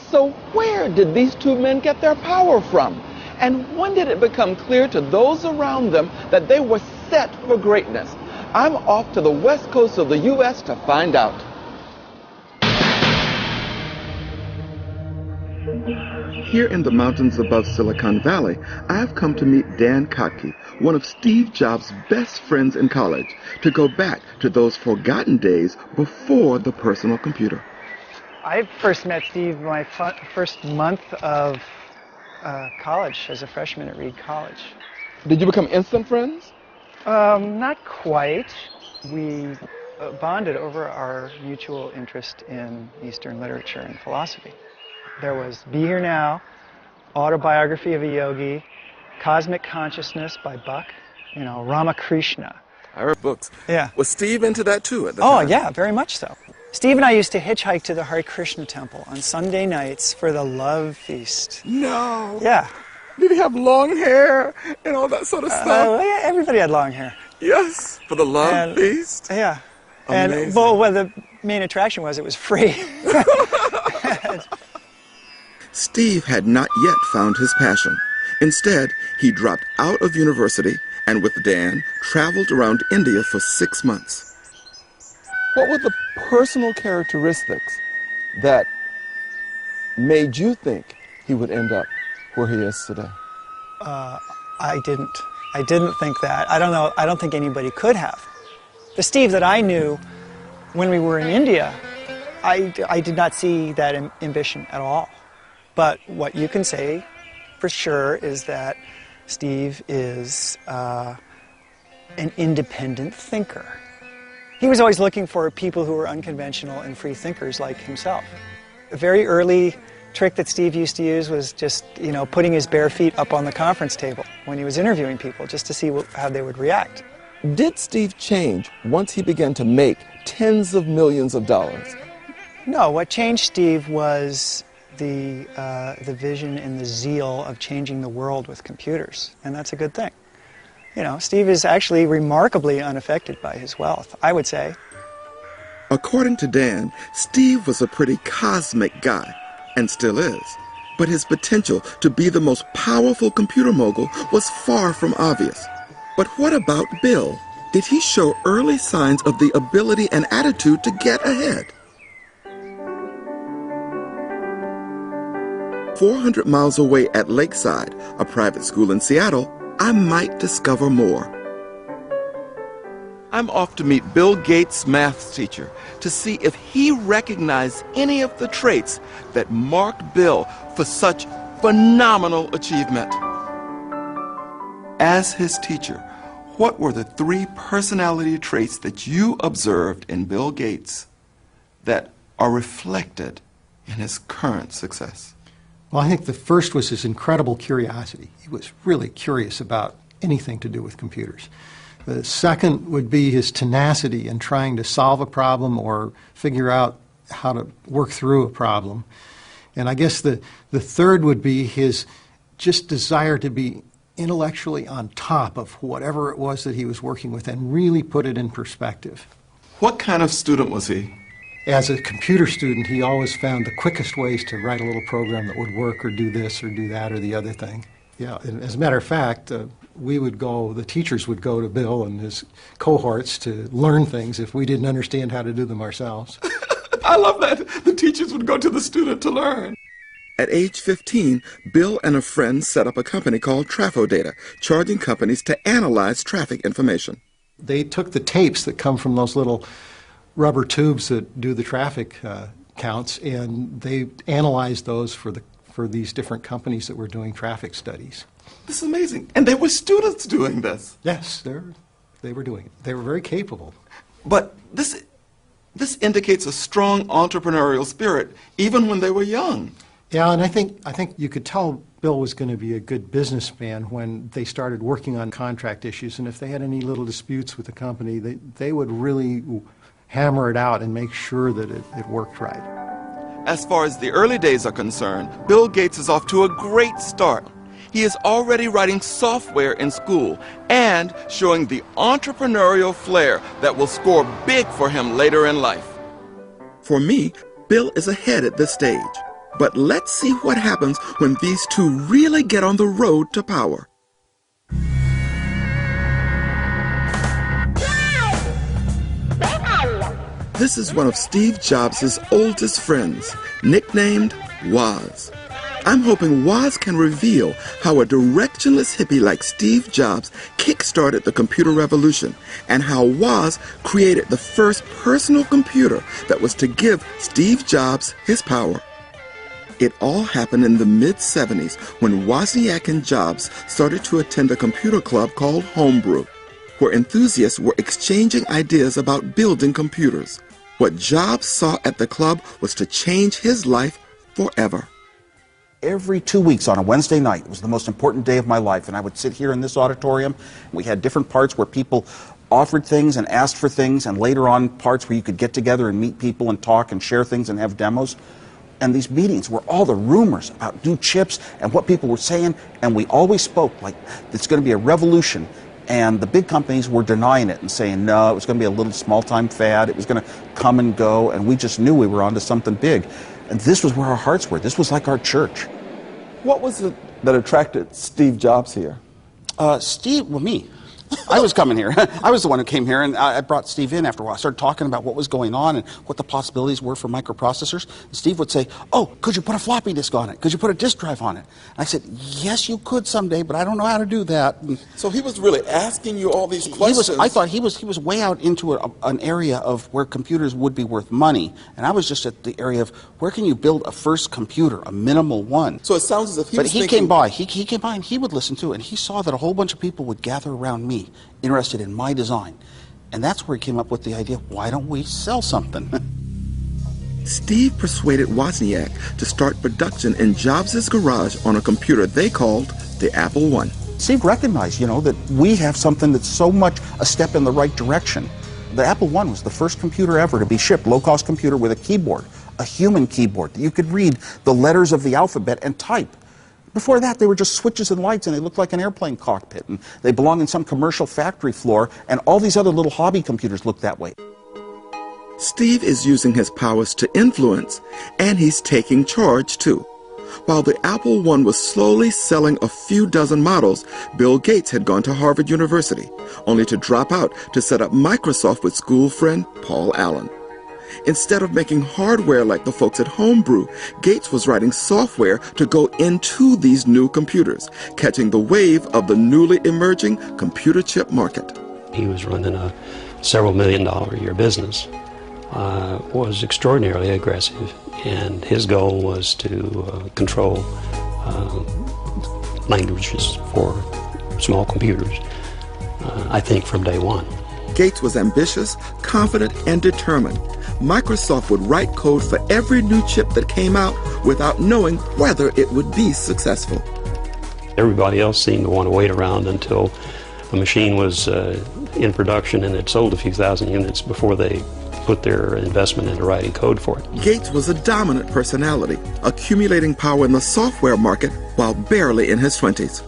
So where did these two men get their power from? And when did it become clear to those around them that they were set for greatness? I'm off to the west coast of the U.S. to find out. Here in the mountains above Silicon Valley, I've come to meet Dan Kotke, one of Steve Jobs' best friends in college, to go back to those forgotten days before the personal computer. I first met Steve my first month of college, as a freshman at Reed College. Did you become instant friends? Not quite. We bonded over our mutual interest in Eastern literature and philosophy. There was Be Here Now, Autobiography of a Yogi, Cosmic Consciousness by Buck, Ramakrishna. I read books. Yeah. Was Steve into that too at the time? Oh, yeah, very much so. Steve and I used to hitchhike to the Hare Krishna temple on Sunday nights for the love feast. No. Yeah. Did he have long hair and all that sort of stuff? Yeah, everybody had long hair. Yes, for the love feast? Yeah. Amazing. And well, the main attraction was it was free. Steve had not yet found his passion. Instead, he dropped out of university and with Dan, traveled around India for 6 months. What were the personal characteristics that made you think he would end up where he is today? I didn't think that. I don't know. I don't think anybody could have. The Steve that I knew when we were in India, I did not see that ambition at all. But what you can say for sure is that Steve is an independent thinker. He was always looking for people who were unconventional and free thinkers like himself. A very early trick that Steve used to use was just, putting his bare feet up on the conference table when he was interviewing people, just to see how they would react. Did Steve change once he began to make tens of millions of dollars? No, what changed Steve was the vision and the zeal of changing the world with computers, and that's a good thing. Steve is actually remarkably unaffected by his wealth, I would say. According to Dan, Steve was a pretty cosmic guy, and still is. But his potential to be the most powerful computer mogul was far from obvious. But what about Bill? Did he show early signs of the ability and attitude to get ahead? 400 miles away at Lakeside, a private school in Seattle, I might discover more. I'm off to meet Bill Gates' math teacher to see if he recognized any of the traits that marked Bill for such phenomenal achievement. As his teacher, what were the 3 personality traits that you observed in Bill Gates that are reflected in his current success? Well, I think the first was his incredible curiosity. He was really curious about anything to do with computers. The second would be his tenacity in trying to solve a problem or figure out how to work through a problem. And I guess the third would be his just desire to be intellectually on top of whatever it was that he was working with and really put it in perspective. What kind of student was he? As a computer student, he always found the quickest ways to write a little program that would work or do this or do that or the other thing. Yeah, and as a matter of fact, the teachers would go to Bill and his cohorts to learn things if we didn't understand how to do them ourselves. I love that. The teachers would go to the student to learn. At age 15, Bill and a friend set up a company called TrafoData, charging companies to analyze traffic information. They took the tapes that come from those little rubber tubes that do the traffic counts, and they analyzed those for these different companies that were doing traffic studies. This is amazing. And there were students doing this. Yes, they were doing it. They were very capable. But this indicates a strong entrepreneurial spirit, even when they were young. Yeah, and I think you could tell Bill was going to be a good businessman when they started working on contract issues, and if they had any little disputes with the company, they would really hammer it out and make sure that it worked right. As far as the early days are concerned, Bill Gates is off to a great start. He is already writing software in school and showing the entrepreneurial flair that will score big for him later in life. For me, Bill is ahead at this stage. But let's see what happens when these two really get on the road to power. This is one of Steve Jobs' oldest friends, nicknamed Woz. I'm hoping Woz can reveal how a directionless hippie like Steve Jobs kick-started the computer revolution, and how Woz created the first personal computer that was to give Steve Jobs his power. It all happened in the mid-70s when Wozniak and Jobs started to attend a computer club called Homebrew, where enthusiasts were exchanging ideas about building computers. What Jobs saw at the club was to change his life forever. Every 2 weeks on a Wednesday night, it was the most important day of my life, and I would sit here in this auditorium, and we had different parts where people offered things and asked for things, and later on parts where you could get together and meet people and talk and share things and have demos. And these meetings were all the rumors about new chips and what people were saying, and we always spoke like it's going to be a revolution. And the big companies were denying it and saying, no, it was going to be a little small-time fad, it was going to come and go, and we just knew we were onto something big. And this was where our hearts were. This was like our church. What was it that attracted Steve Jobs here? Me. I was coming here. I was the one who came here, and I brought Steve in after a while. I started talking about what was going on and what the possibilities were for microprocessors. And Steve would say, oh, could you put a floppy disk on it? Could you put a disk drive on it? And I said, yes, you could someday, but I don't know how to do that. And so he was really asking you all these questions. I thought he was way out into an area of where computers would be worth money, and I was just at the area of where can you build a first computer, a minimal one. So it sounds as if he was thinking... But he came by. He came by and he would listen to it, and he saw that a whole bunch of people would gather around me, interested in my design. And that's where he came up with the idea, why don't we sell something? Steve persuaded Wozniak to start production in Jobs' garage on a computer they called the Apple I. Steve recognized, that we have something that's so much a step in the right direction. The Apple I was the first computer ever to be shipped, low-cost computer with a keyboard, a human keyboard, that you could read the letters of the alphabet and type. Before that, they were just switches and lights, and they looked like an airplane cockpit, and they belonged in some commercial factory floor, and all these other little hobby computers looked that way. Steve is using his powers to influence, and he's taking charge, too. While the Apple I was slowly selling a few dozen models, Bill Gates had gone to Harvard University, only to drop out to set up Microsoft with school friend Paul Allen. Instead of making hardware like the folks at Homebrew, Gates was writing software to go into these new computers, catching the wave of the newly emerging computer chip market. He was running a several $million-a-year business, was extraordinarily aggressive, and his goal was to control languages for small computers, I think from day one. Gates was ambitious, confident, and determined. Microsoft would write code for every new chip that came out without knowing whether it would be successful. Everybody else seemed to want to wait around until the machine was in production and had sold a few thousand units before they put their investment into writing code for it. Gates was a dominant personality, accumulating power in the software market while barely in his 20s.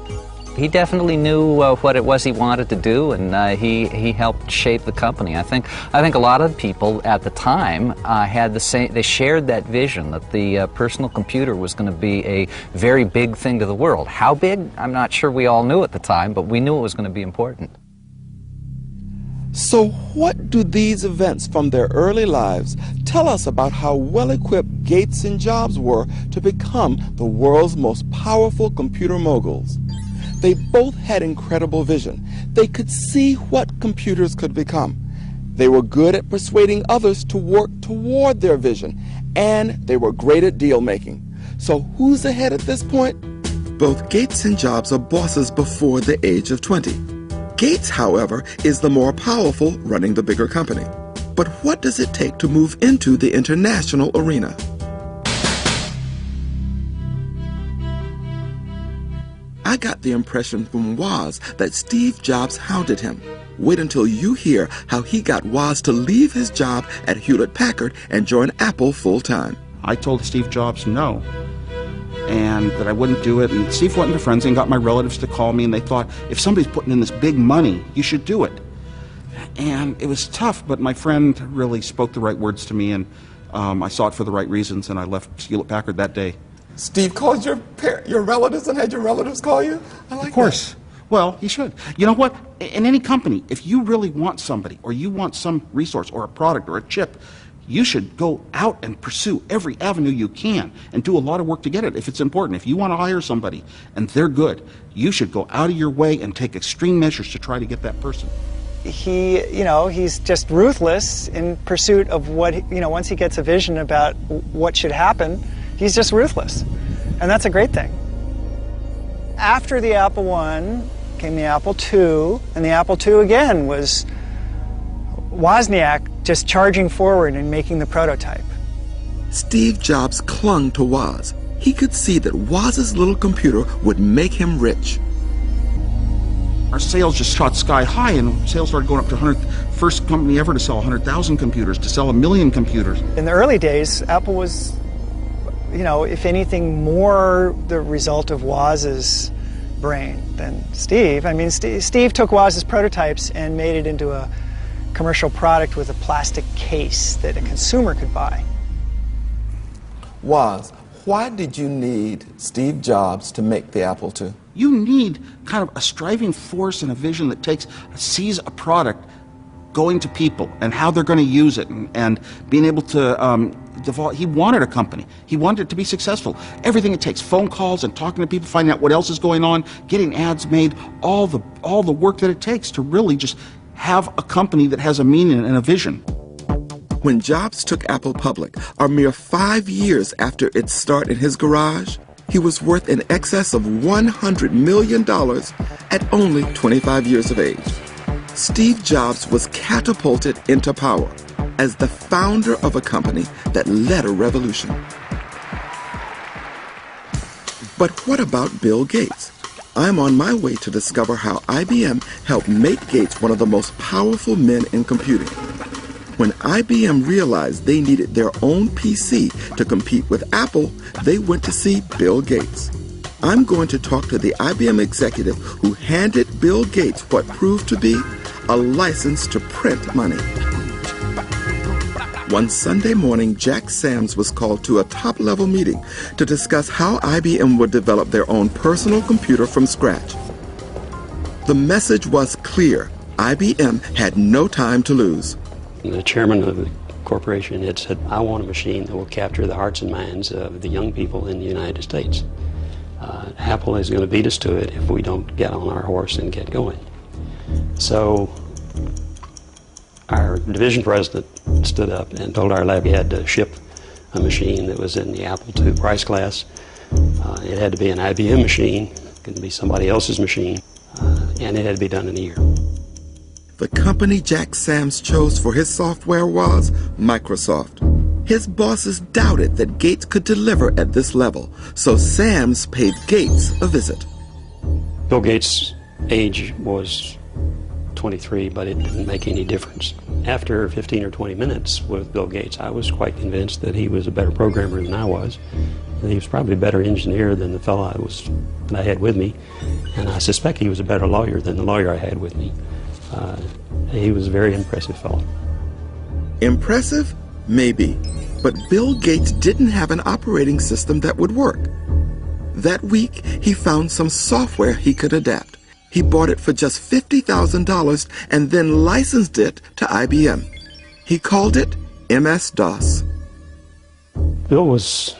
He definitely knew what it was he wanted to do, and he helped shape the company. I think a lot of people at the time had the same. They shared that vision that the personal computer was going to be a very big thing to the world. How big? I'm not sure we all knew at the time, but we knew it was going to be important. So what do these events from their early lives tell us about how well-equipped Gates and Jobs were to become the world's most powerful computer moguls? They both had incredible vision. They could see what computers could become. They were good at persuading others to work toward their vision, and they were great at deal-making. So who's ahead at this point? Both Gates and Jobs are bosses before the age of 20. Gates, however, is the more powerful, running the bigger company. But what does it take to move into the international arena? I got the impression from Woz that Steve Jobs hounded him. Wait until you hear how he got Woz to leave his job at Hewlett-Packard and join Apple full-time. I told Steve Jobs no, and that I wouldn't do it. And Steve went into frenzy and got my relatives to call me, and they thought, if somebody's putting in this big money, you should do it. And it was tough, but my friend really spoke the right words to me, and I saw it for the right reasons, and I left Hewlett-Packard that day. Steve called your relatives and had your relatives call you? I like Of course. Well, he should. You know what? In any company, if you really want somebody, or you want some resource, or a product, or a chip, you should go out and pursue every avenue you can and do a lot of work to get it if it's important. If you want to hire somebody and they're good, you should go out of your way and take extreme measures to try to get that person. He's just ruthless in pursuit of what, once he gets a vision about what should happen, he's just ruthless. And that's a great thing. After the Apple I came the Apple II, and the Apple II again was Wozniak just charging forward and making the prototype. Steve Jobs clung to Woz. He could see that Woz's little computer would make him rich. Our sales just shot sky high, and sales started going up to 100. First company ever to sell 100,000 computers, to sell 1 million computers. In the early days, Apple was, if anything, more the result of Woz's brain than Steve. I mean, Steve took Woz's prototypes and made it into a commercial product with a plastic case that a consumer could buy. Woz, why did you need Steve Jobs to make the Apple II? You need kind of a striving force and a vision that sees a product going to people and how they're going to use it, and being able to develop. He wanted a company. He wanted it to be successful. Everything it takes, phone calls and talking to people, finding out what else is going on, getting ads made, all the work that it takes to really just have a company that has a meaning and a vision. When Jobs took Apple public, a mere 5 years after its start in his garage, he was worth in excess of $100 million at only 25 years of age. Steve Jobs was catapulted into power as the founder of a company that led a revolution. But what about Bill Gates? I'm on my way to discover how IBM helped make Gates one of the most powerful men in computing. When IBM realized they needed their own PC to compete with Apple, they went to see Bill Gates. I'm going to talk to the IBM executive who handed Bill Gates what proved to be a license to print money. One Sunday morning, Jack Sams was called to a top-level meeting to discuss how IBM would develop their own personal computer from scratch. The message was clear. IBM had no time to lose. The chairman of the corporation had said, I want a machine that will capture the hearts and minds of the young people in the United States. Apple is going to beat us to it if we don't get on our horse and get going. So our division president stood up and told our lab we had to ship a machine that was in the Apple II price class. It had to be an IBM machine, it couldn't be somebody else's machine, and it had to be done in a year. The company Jack Sams chose for his software was Microsoft. His bosses doubted that Gates could deliver at this level, so Sams paid Gates a visit. Bill Gates' age was 23, but it didn't make any difference. After 15 or 20 minutes with Bill Gates, I was quite convinced that he was a better programmer than I was. He was probably a better engineer than the fellow I had with me, and I suspect he was a better lawyer than the lawyer I had with me. He was a very impressive fellow. Impressive? Maybe. But Bill Gates didn't have an operating system that would work. That week, he found some software he could adapt. He bought it for just $50,000 and then licensed it to IBM. He called it MS-DOS. Bill was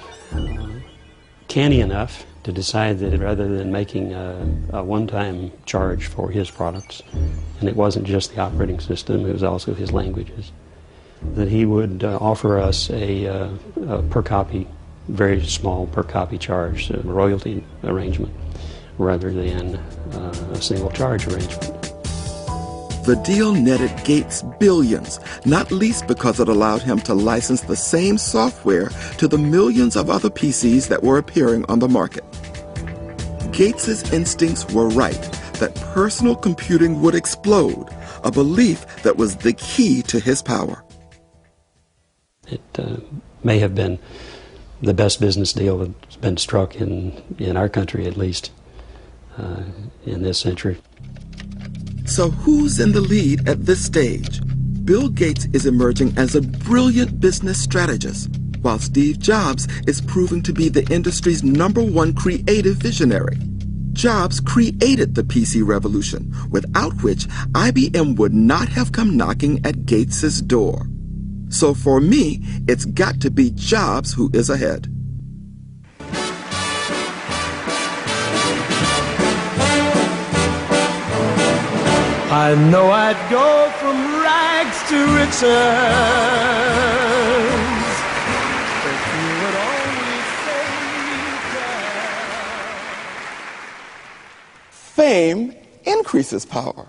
canny enough to decide that rather than making a one-time charge for his products, and it wasn't just the operating system, it was also his languages, that he would offer us a per copy, very small per copy charge, a royalty arrangement, rather than a single charge arrangement. The deal netted Gates billions, not least because it allowed him to license the same software to the millions of other PCs that were appearing on the market. Gates's instincts were right, that personal computing would explode, a belief that was the key to his power. It may have been the best business deal that's been struck in our country, at least, in this century. So who's in the lead at this stage? Bill Gates is emerging as a brilliant business strategist, while Steve Jobs is proving to be the industry's #1 creative visionary. Jobs created the PC revolution, without which IBM would not have come knocking at Gates's door. So for me, it's got to be Jobs who is ahead. I know I'd go from rags to riches, but you would always say that. Fame increases power.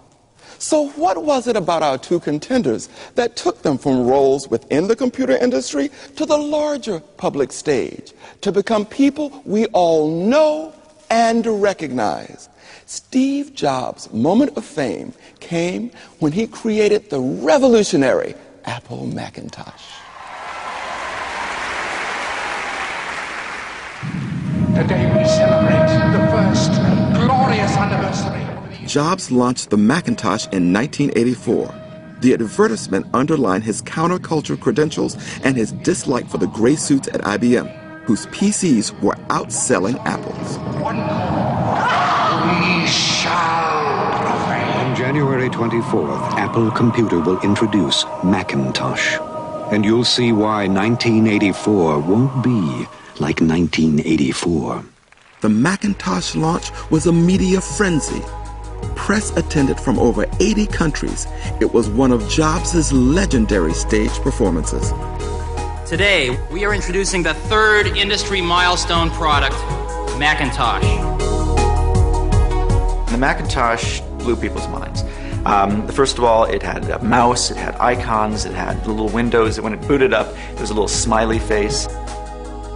So what was it about our two contenders that took them from roles within the computer industry to the larger public stage, to become people we all know and recognize? Steve Jobs' moment of fame came when he created the revolutionary Apple Mackintosh. Today we celebrate the first glorious anniversary. Jobs launched the Mackintosh in 1984. The advertisement underlined his counterculture credentials and his dislike for the gray suits at IBM, whose PCs were outselling Apple's. We shall prevail. On January 24th, Apple Computer will introduce Mackintosh. And you'll see why 1984 won't be like 1984. The Mackintosh launch was a media frenzy. Press attended from over 80 countries. It was one of Jobs' legendary stage performances. Today, we are introducing the third industry milestone product, Mackintosh. The Mackintosh blew people's minds. First of all, it had a mouse, it had icons, it had little windows that when it booted up, there was a little smiley face.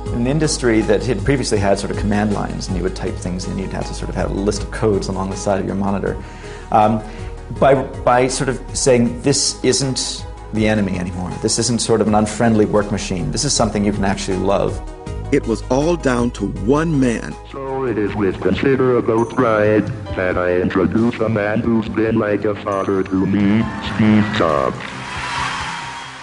An industry that had previously had sort of command lines, and you would type things in, you'd have to sort of have a list of codes along the side of your monitor. By sort of saying, this isn't the enemy anymore, this isn't sort of an unfriendly work machine, this is something you can actually love. It was all down to one man. So it is with considerable pride that I introduce a man who's been like a father to me, Steve Jobs.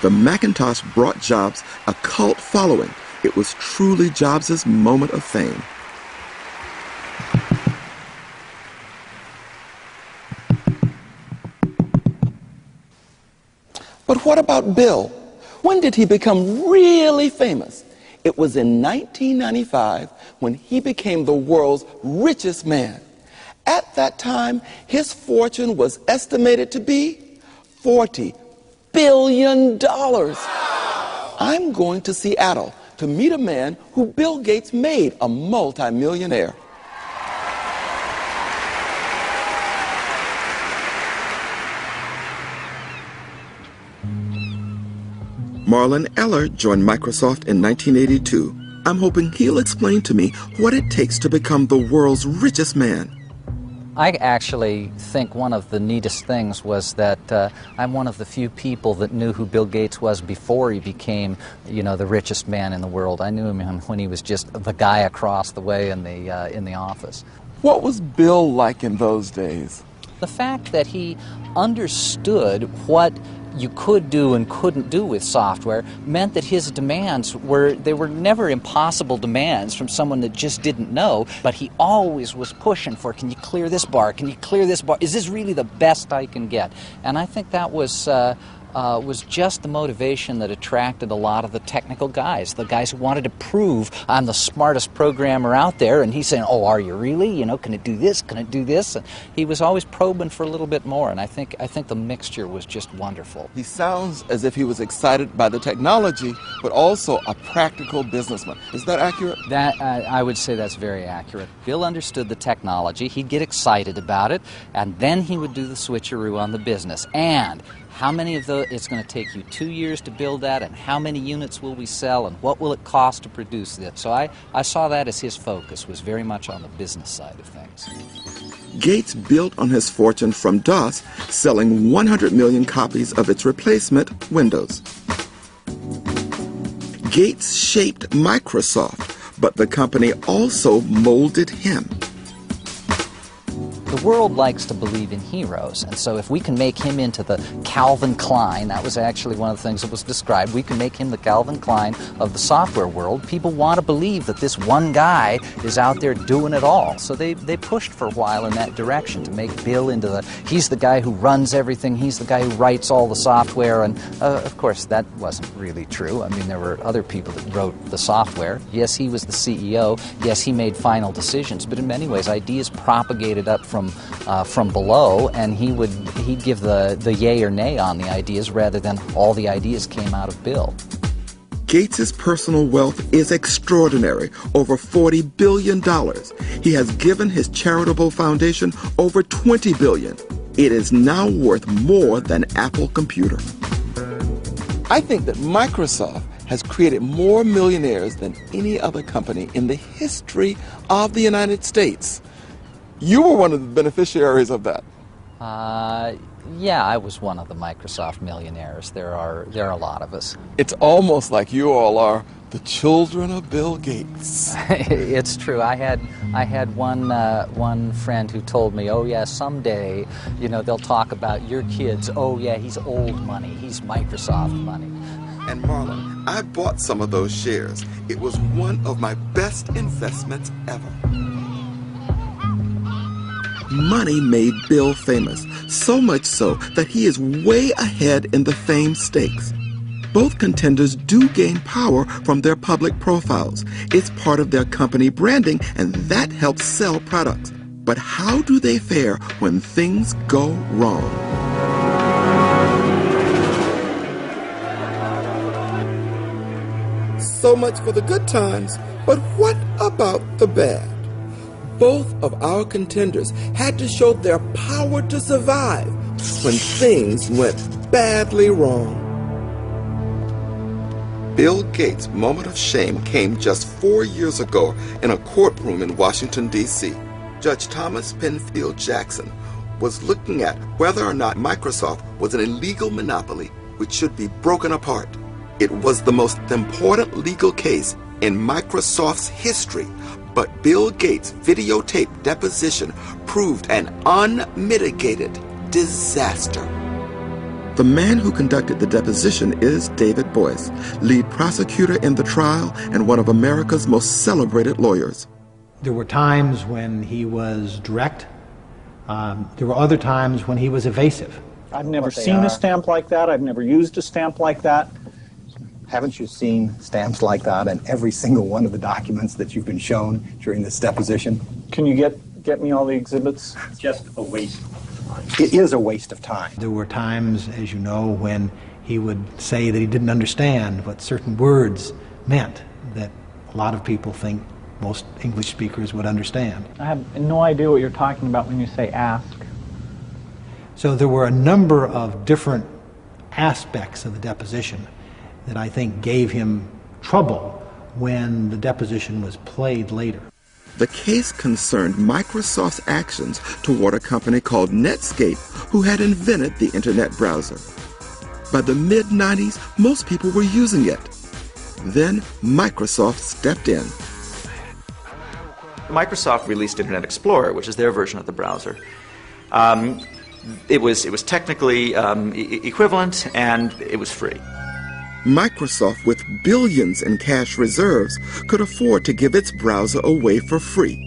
The Mackintosh brought Jobs a cult following. It was truly Jobs' moment of fame. But what about Bill? When did he become really famous? It was in 1995 when he became the world's richest man. At that time, his fortune was estimated to be $40 billion. I'm going to Seattle to meet a man who Bill Gates made a multimillionaire. Marlon Eller joined Microsoft in 1982. I'm hoping he'll explain to me what it takes to become the world's richest man. I actually think one of the neatest things was that I'm one of the few people that knew who Bill Gates was before he became, the richest man in the world. I knew him when he was just the guy across the way in the office. What was Bill like in those days? The fact that he understood what you could do and couldn't do with software meant that his demands were never impossible demands from someone that just didn't know, but he always was pushing for, can you clear this bar, can you clear this bar, is this really the best I can get? And I think that was just the motivation that attracted a lot of the technical guys, the guys who wanted to prove I'm the smartest programmer out there, and he's saying, oh, are you really? Can it do this? Can it do this? And he was always probing for a little bit more, and I think the mixture was just wonderful. He sounds as if he was excited by the technology, but also a practical businessman. Is that accurate? I would say that's very accurate. Bill understood the technology, he'd get excited about it, and then he would do the switcheroo on the business. And how many of those, it's going to take you 2 years to build that, and how many units will we sell, and what will it cost to produce it? So I saw that as his focus, was very much on the business side of things. Gates built on his fortune from DOS, selling 100 million copies of its replacement, Windows. Gates shaped Microsoft, but the company also molded him. The world likes to believe in heroes, and so if we can make him into the Calvin Klein, that was actually one of the things that was described, we can make him the Calvin Klein of the software world. People want to believe that this one guy is out there doing it all. So they pushed for a while in that direction to make Bill into he's the guy who runs everything, he's the guy who writes all the software, and of course that wasn't really true. I mean, there were other people that wrote the software. Yes, he was the CEO, yes, he made final decisions, but in many ways ideas propagated up from below, and he'd give the yay or nay on the ideas rather than all the ideas came out of Bill. Gates's personal wealth is extraordinary, over $40 billion. He has given his charitable foundation over $20 billion. It is now worth more than Apple Computer. I think that Microsoft has created more millionaires than any other company in the history of the United States. You were one of the beneficiaries of that. Yeah, I was one of the Microsoft millionaires. There are a lot of us. It's almost like you all are the children of Bill Gates. It's true. I had one friend who told me, "Oh yeah, someday, they'll talk about your kids. Oh yeah, he's old money. He's Microsoft money." And Marlon, I bought some of those shares. It was one of my best investments ever. Money made Bill famous, so much so that he is way ahead in the fame stakes. Both contenders do gain power from their public profiles. It's part of their company branding, and that helps sell products. But how do they fare when things go wrong? So much for the good times, but what about the bad? Both of our contenders had to show their power to survive when things went badly wrong. Bill Gates' moment of shame came just 4 years ago in a courtroom in Washington, D.C. Judge Thomas Penfield Jackson was looking at whether or not Microsoft was an illegal monopoly which should be broken apart. It was the most important legal case in Microsoft's history, but Bill Gates' videotaped deposition proved an unmitigated disaster. The man who conducted the deposition is David Boyce, lead prosecutor in the trial and one of America's most celebrated lawyers. There were times when he was direct. There were other times when he was evasive. I've never seen a stamp like that. I've never used a stamp like that. Haven't you seen stamps like that in every single one of the documents that you've been shown during this deposition? Can you get me all the exhibits? It's just a waste of time. It is a waste of time. There were times, as you know, when he would say that he didn't understand what certain words meant that a lot of people think most English speakers would understand. I have no idea what you're talking about when you say ask. So there were a number of different aspects of the deposition that I think gave him trouble when the deposition was played later. The case concerned Microsoft's actions toward a company called Netscape, who had invented the internet browser. By the mid-90s, most people were using it. Then Microsoft stepped in. Microsoft released Internet Explorer, which is their version of the browser. It was technically equivalent, and it was free. Microsoft, with billions in cash reserves, could afford to give its browser away for free,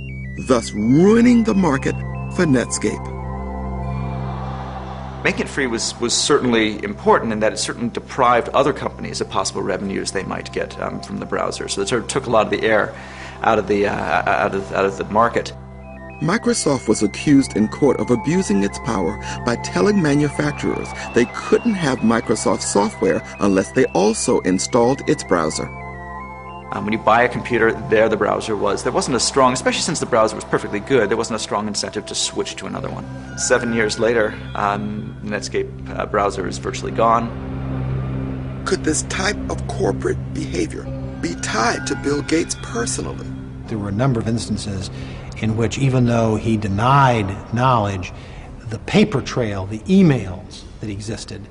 thus ruining the market for Netscape. Making it free was certainly important in that it certainly deprived other companies of possible revenues they might get from the browser. So it sort of took a lot of the air out of the market. Microsoft was accused in court of abusing its power by telling manufacturers they couldn't have Microsoft software unless they also installed its browser. When you buy a computer, there the browser was. There wasn't a strong, especially since the browser was perfectly good, there wasn't a strong incentive to switch to another one. 7 years later, Netscape browser is virtually gone. Could this type of corporate behavior be tied to Bill Gates personally? There were a number of instances in which, even though he denied knowledge, the paper trail, the emails that existed,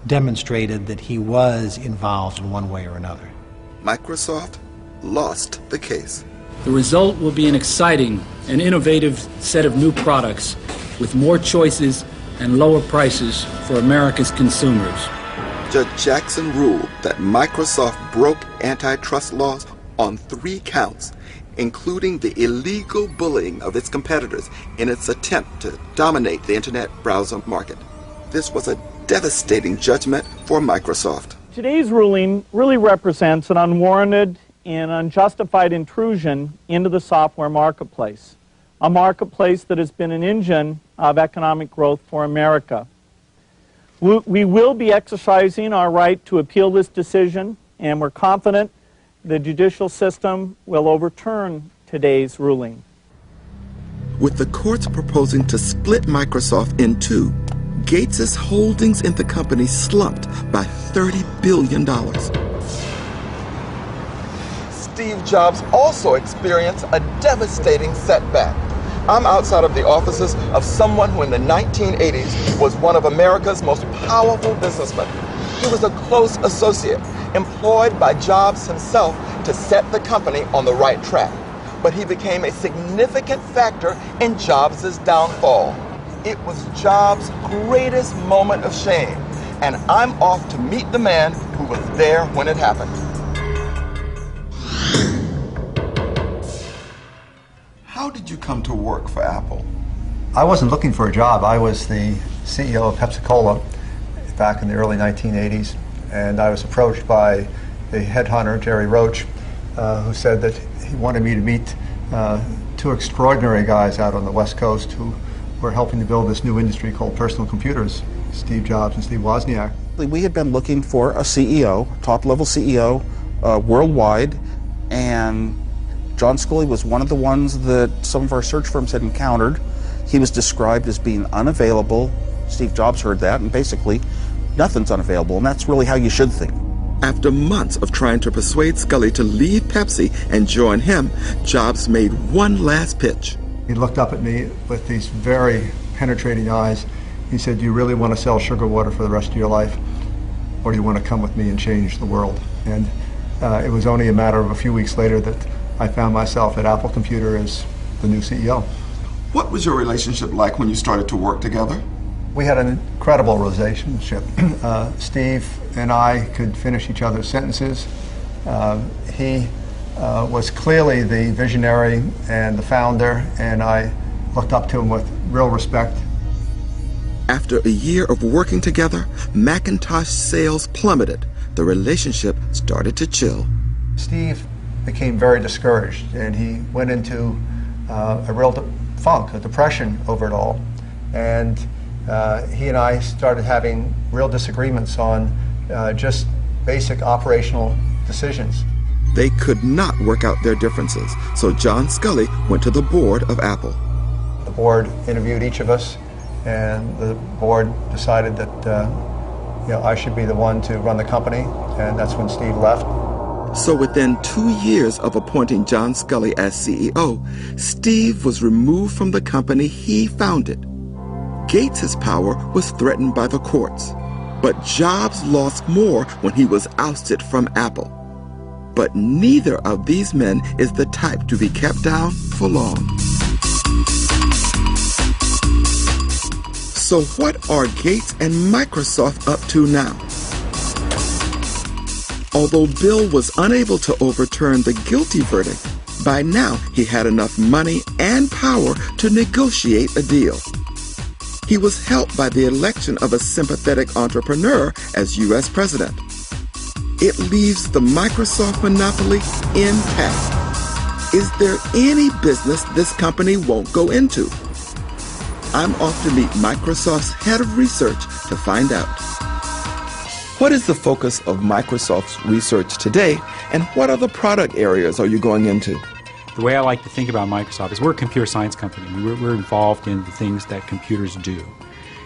demonstrated that he was involved in one way or another. Microsoft lost the case. The result will be an exciting and innovative set of new products with more choices and lower prices for America's consumers. Judge Jackson ruled that Microsoft broke antitrust laws on 3 counts, including the illegal bullying of its competitors in its attempt to dominate the internet browser market. This was a devastating judgment for Microsoft. Today's ruling really represents an unwarranted and unjustified intrusion into the software marketplace, a marketplace that has been an engine of economic growth for America. We will be exercising our right to appeal this decision, and we're confident the judicial system will overturn today's ruling. With the courts proposing to split Microsoft in 2, Gates' holdings in the company slumped by $30 billion. Steve Jobs also experienced a devastating setback. I'm outside of the offices of someone who in the 1980s was one of America's most powerful businessmen. He was a close associate, employed by Jobs himself to set the company on the right track. But he became a significant factor in Jobs' downfall. It was Jobs' greatest moment of shame, and I'm off to meet the man who was there when it happened. How did you come to work for Apple? I wasn't looking for a job. I was the CEO of Pepsi-Cola back in the early 1980s, and I was approached by the headhunter, Jerry Roach, who said that he wanted me to meet 2 extraordinary guys out on the West Coast who were helping to build this new industry called personal computers, Steve Jobs and Steve Wozniak. We had been looking for a CEO, top-level CEO, worldwide, and John Sculley was one of the ones that some of our search firms had encountered. He was described as being unavailable. Steve Jobs heard that, and basically, nothing's unavailable, and that's really how you should think. After months of trying to persuade Sculley to leave Pepsi and join him, Jobs made one last pitch. He looked up at me with these very penetrating eyes. He said, "Do you really want to sell sugar water for the rest of your life? Or do you want to come with me and change the world?" And it was only a matter of a few weeks later that I found myself at Apple Computer as the new CEO. What was your relationship like when you started to work together? We had an incredible relationship. Steve and I could finish each other's sentences. He was clearly the visionary and the founder, and I looked up to him with real respect. After a year of working together, Mackintosh sales plummeted. The relationship started to chill. Steve became very discouraged, and he went into a real funk, a depression over it all. And he and I started having real disagreements on just basic operational decisions. They could not work out their differences, so John Sculley went to the board of Apple. The board interviewed each of us, and the board decided that I should be the one to run the company, and that's when Steve left. So within 2 years of appointing John Sculley as CEO, Steve was removed from the company he founded. Gates' power was threatened by the courts, but Jobs lost more when he was ousted from Apple. But neither of these men is the type to be kept down for long. So what are Gates and Microsoft up to now? Although Bill was unable to overturn the guilty verdict, by now he had enough money and power to negotiate a deal. He was helped by the election of a sympathetic entrepreneur as U.S. president. It leaves the Microsoft monopoly intact. Is there any business this company won't go into? I'm off to meet Microsoft's head of research to find out. What is the focus of Microsoft's research today, and what other product areas are you going into? The way I like to think about Microsoft is we're a computer science company. We're involved in the things that computers do.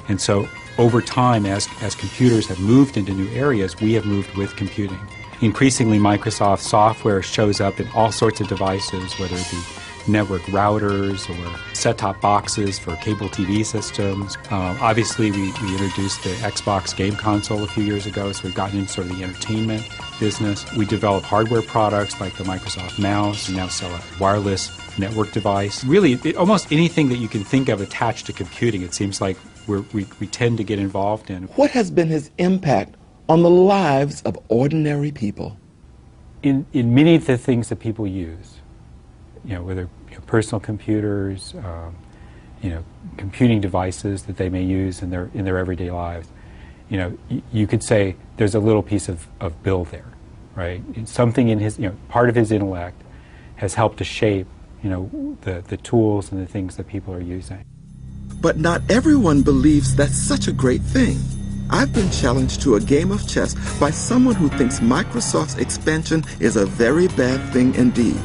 And so over time, as computers have moved into new areas, we have moved with computing. Increasingly, Microsoft software shows up in all sorts of devices, whether it be network routers or set-top boxes for cable TV systems. Obviously, we introduced the Xbox game console a few years ago, so we've gotten into sort of the entertainment business. We develop hardware products like the Microsoft mouse. We now sell a wireless network device. Really, almost anything that you can think of attached to computing, it seems like we tend to get involved in. What has been his impact on the lives of ordinary people? In many of the things that people use, whether personal computers, computing devices that they may use in their everyday lives, you could say there's a little piece of Bill there, right? Something in his, part of his intellect has helped to shape, the tools and the things that people are using. But not everyone believes that's such a great thing. I've been challenged to a game of chess by someone who thinks Microsoft's expansion is a very bad thing indeed.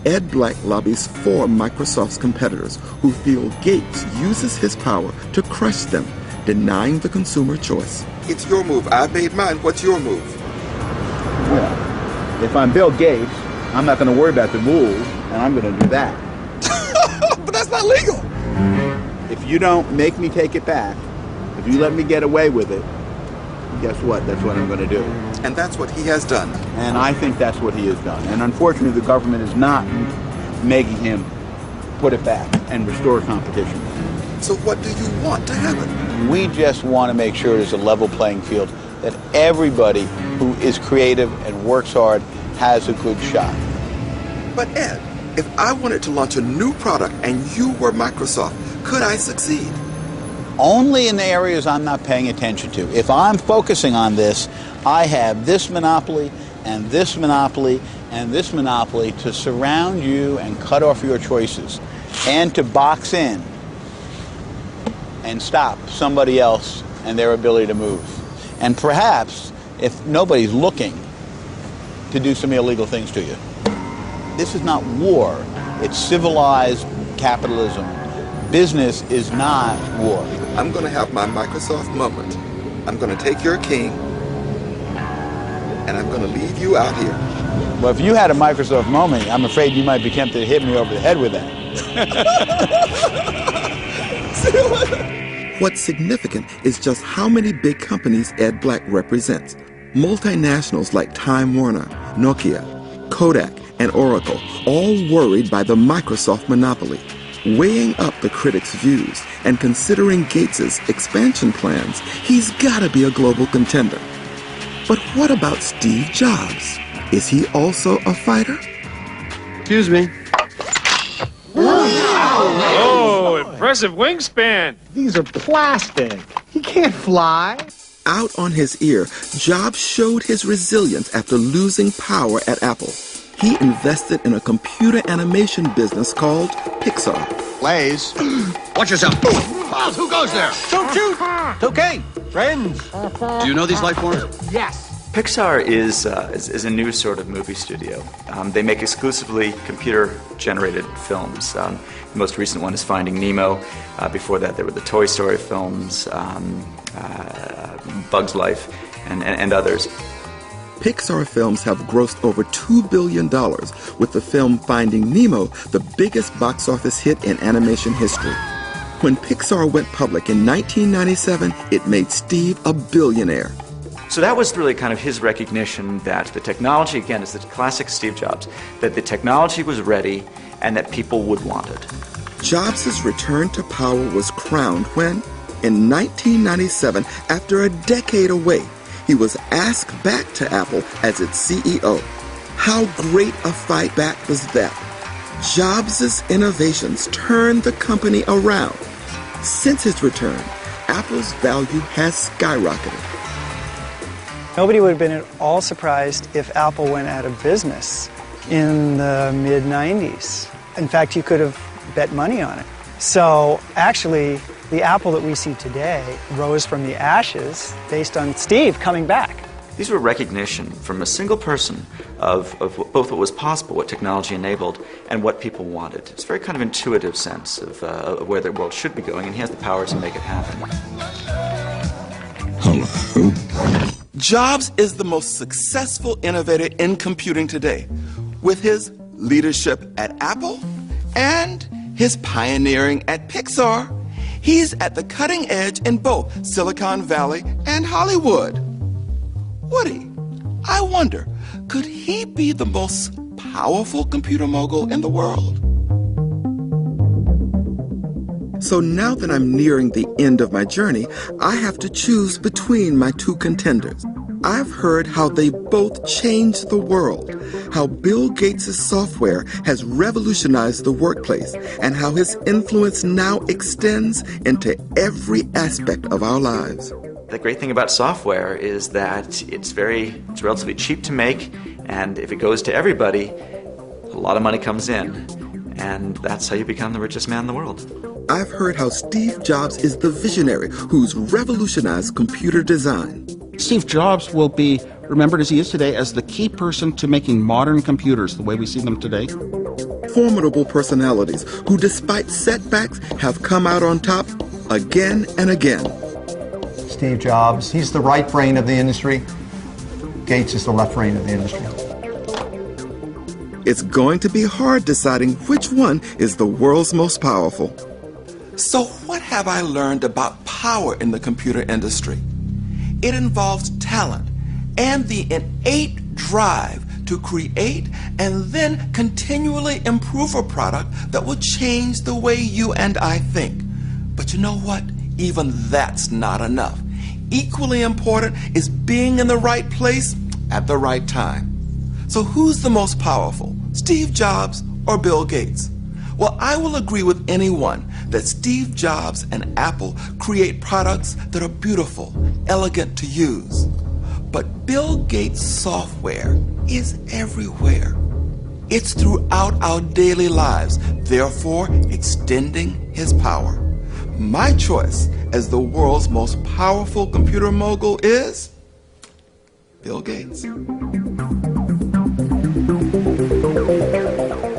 Ed Black lobbies for Microsoft's competitors who feel Gates uses his power to crush them, denying the consumer choice. It's your move. I made mine. What's your move? Well, if I'm Bill Gates, I'm not going to worry about the rules, and I'm going to do that. But that's not legal. If you don't make me take it back, if you let me get away with it, guess what? That's what I'm going to do. And that's what he has done. And I think that's what he has done. And unfortunately, the government is not making him put it back and restore competition. So what do you want to happen? We just want to make sure there's a level playing field, that everybody who is creative and works hard has a good shot. But Ed, if I wanted to launch a new product and you were Microsoft, could I succeed? Only in the areas I'm not paying attention to. If I'm focusing on this, I have this monopoly and this monopoly and this monopoly to surround you and cut off your choices and to box in and stop somebody else and their ability to move. And perhaps, if nobody's looking, to do some illegal things to you. This is not war. It's civilized capitalism. Business is not war. I'm going to have my Microsoft moment. I'm going to take your king, and I'm going to leave you out here. Well, if you had a Microsoft moment, I'm afraid you might be tempted to hit me over the head with that. What's significant is just how many big companies Ed Black represents. Multinationals like Time Warner, Nokia, Kodak, and Oracle, all worried by the Microsoft monopoly. Weighing up the critics' views and considering Gates's expansion plans, he's got to be a global contender. But what about Steve Jobs? Is he also a fighter? Excuse me. Oh, impressive wingspan. These are plastic. He can't fly. Out on his ear, Jobs showed his resilience after losing power at Apple. He invested in a computer animation business called Pixar. Lays. Watch yourself. Miles, who goes there? Don't shoot. It's okay. Friends. Do you know these life forms? Yes. Pixar is a new sort of movie studio. They make exclusively computer-generated films. The most recent one is Finding Nemo. Before that, there were the Toy Story films, Bug's Life, and others. Pixar films have grossed over $2 billion, with the film Finding Nemo the biggest box office hit in animation history. When Pixar went public in 1997, it made Steve a billionaire. So that was really kind of his recognition that the technology, again, is the classic Steve Jobs, that the technology was ready and that people would want it. Jobs' return to power was crowned when, in 1997, after a decade away, he was asked back to Apple as its CEO. How great a fight back was that? Jobs' innovations turned the company around. Since his return, Apple's value has skyrocketed. Nobody would have been at all surprised if Apple went out of business in the mid-90s. In fact, you could have bet money on it. So actually, the Apple that we see today rose from the ashes based on Steve coming back. These were recognition from a single person of both what was possible, what technology enabled, and what people wanted. It's a very kind of intuitive sense of where the world should be going, and he has the power to make it happen. Hello. Jobs is the most successful innovator in computing today. With his leadership at Apple, And his pioneering at Pixar. He's at the cutting edge in both Silicon Valley and Hollywood. Woody, I wonder, could he be the most powerful computer mogul in the world? So now that I'm nearing the end of my journey, I have to choose between my two contenders. I've heard how they both changed the world, how Bill Gates' software has revolutionized the workplace, and how his influence now extends into every aspect of our lives. The great thing about software is that it's relatively cheap to make, and if it goes to everybody, a lot of money comes in, and that's how you become the richest man in the world. I've heard how Steve Jobs is the visionary who's revolutionized computer design. Steve Jobs will be remembered as he is today as the key person to making modern computers the way we see them today. Formidable personalities who, despite setbacks, have come out on top again and again. Steve Jobs, he's the right brain of the industry. Gates is the left brain of the industry. It's going to be hard deciding which one is the world's most powerful. So what have I learned about power in the computer industry? It involves talent and the innate drive to create and then continually improve a product that will change the way you and I think. But you know what? Even that's not enough. Equally important is being in the right place at the right time. So who's the most powerful, Steve Jobs or Bill Gates? Well, I will agree with anyone that Steve Jobs and Apple create products that are beautiful, elegant to use. But Bill Gates' software is everywhere. It's throughout our daily lives, therefore extending his power. My choice as the world's most powerful computer mogul is Bill Gates.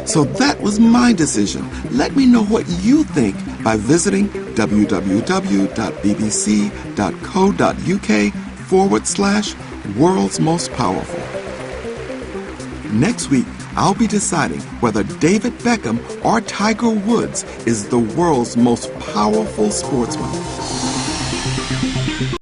So that was my decision. Let me know what you think by visiting www.bbc.co.uk/world's most powerful. Next week, I'll be deciding whether David Beckham or Tiger Woods is the world's most powerful sportsman.